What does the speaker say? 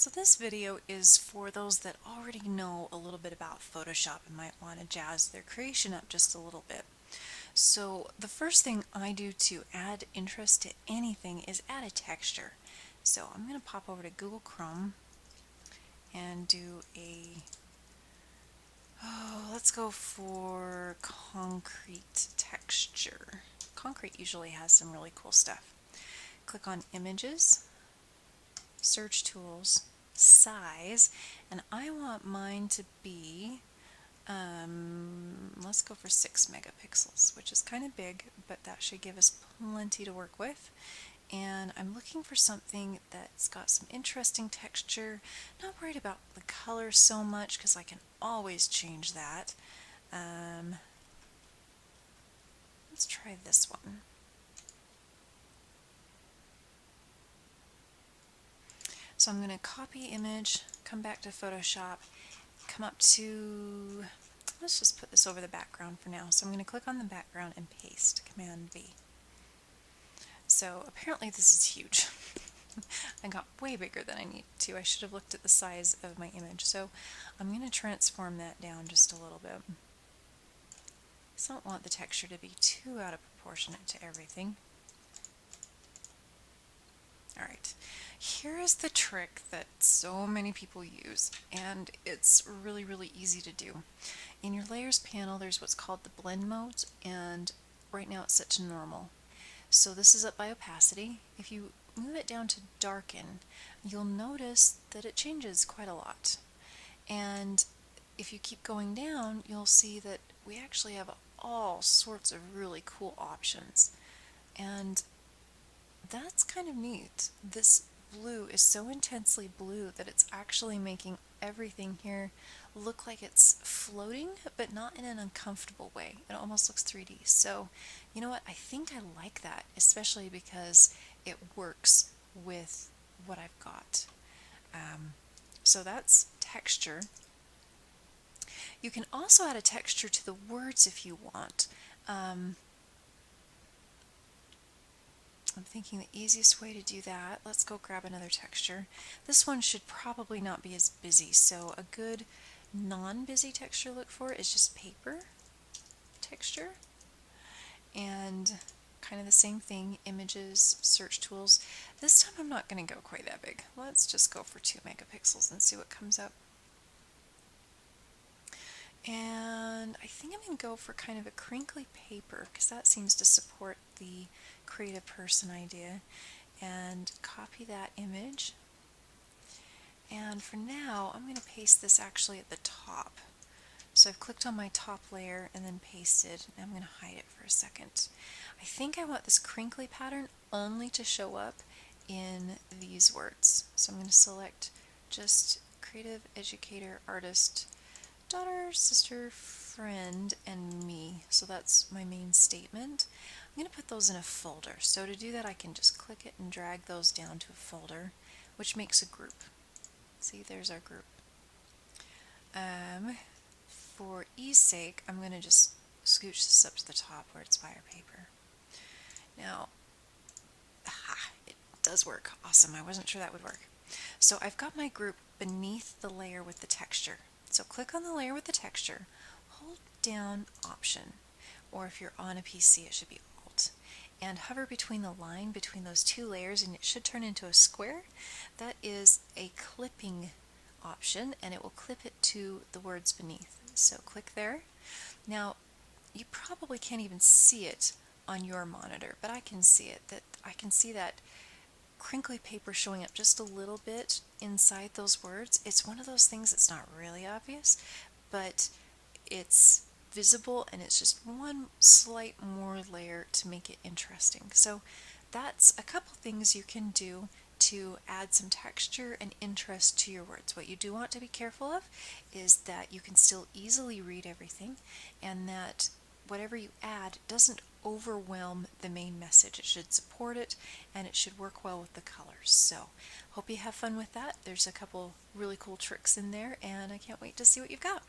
So this video is for those that already know a little bit about Photoshop and might want to jazz their creation up just a little bit. So the first thing I do to add interest to anything is add a texture. So I'm going to pop over to Google Chrome and do let's go for concrete texture. Concrete usually has some really cool stuff. Click on Images, Search Tools, Size, and I want mine to be, let's go for 6 megapixels, which is kind of big, but that should give us plenty to work with. And I'm looking for something that's got some interesting texture. Not worried about the color so much because I can always change that. Let's try this one. So I'm going to copy image, come back to Photoshop, come up to, let's just put this over the background for now. So I'm going to click on the background and paste, Command V. So apparently this is huge. I got way bigger than I need to. I should have looked at the size of my image. So I'm going to transform that down just a little bit. So I don't want the texture to be too out of proportionate to everything. Alright, here is the trick that so many people use, and it's really easy to do. In your layers panel there's what's called the blend modes, and right now it's set to normal. So this is up by opacity. If you move it down to darken, you'll notice that it changes quite a lot. And if you keep going down, you'll see that we actually have all sorts of really cool options. And that's kind of neat. This blue is so intensely blue that it's actually making everything here look like it's floating, but not in an uncomfortable way. It almost looks 3D. So, you know what? I think I like that, especially because it works with what I've got. So that's texture. You can also add a texture to the words if you want. I'm thinking the easiest way to do that, let's go grab another texture. This one should probably not be as busy, so a good non-busy texture to look for is just paper texture. And kind of the same thing, images, search tools. This time I'm not going to go quite that big. Let's just go for 2 megapixels and see what comes up. And I think I'm going to go for kind of a crinkly paper because that seems to support the creative person idea, and copy that image. And for now I'm going to paste this actually at the top. So I've clicked on my top layer and then pasted, and I'm going to hide it for a second. I think I want this crinkly pattern only to show up in these words. So I'm going to select just creative, educator, artist, daughter, sister, friend, and me. So that's my main statement. I'm going to put those in a folder. So to do that I can just click it and drag those down to a folder, which makes a group. See, there's our group. For ease sake, I'm going to just scooch this up to the top where it's by our paper. Now, it does work. Awesome. I wasn't sure that would work. So I've got my group beneath the layer with the texture. So click on the layer with the texture, hold down Option, or if you're on a PC it should be Alt, and hover between the line between those two layers and it should turn into a square. That is a clipping option, and it will clip it to the words beneath. So click there. Now you probably can't even see it on your monitor, but I can see it. I can see that crinkly paper showing up just a little bit inside those words. It's one of those things that's not really obvious, but it's visible, and it's just one slight more layer to make it interesting. So that's a couple things you can do to add some texture and interest to your words. What you do want to be careful of is that you can still easily read everything, and that whatever you add doesn't overwhelm the main message. It should support it, and it should work well with the colors. So hope you have fun with that. There's a couple really cool tricks in there, and I can't wait to see what you've got.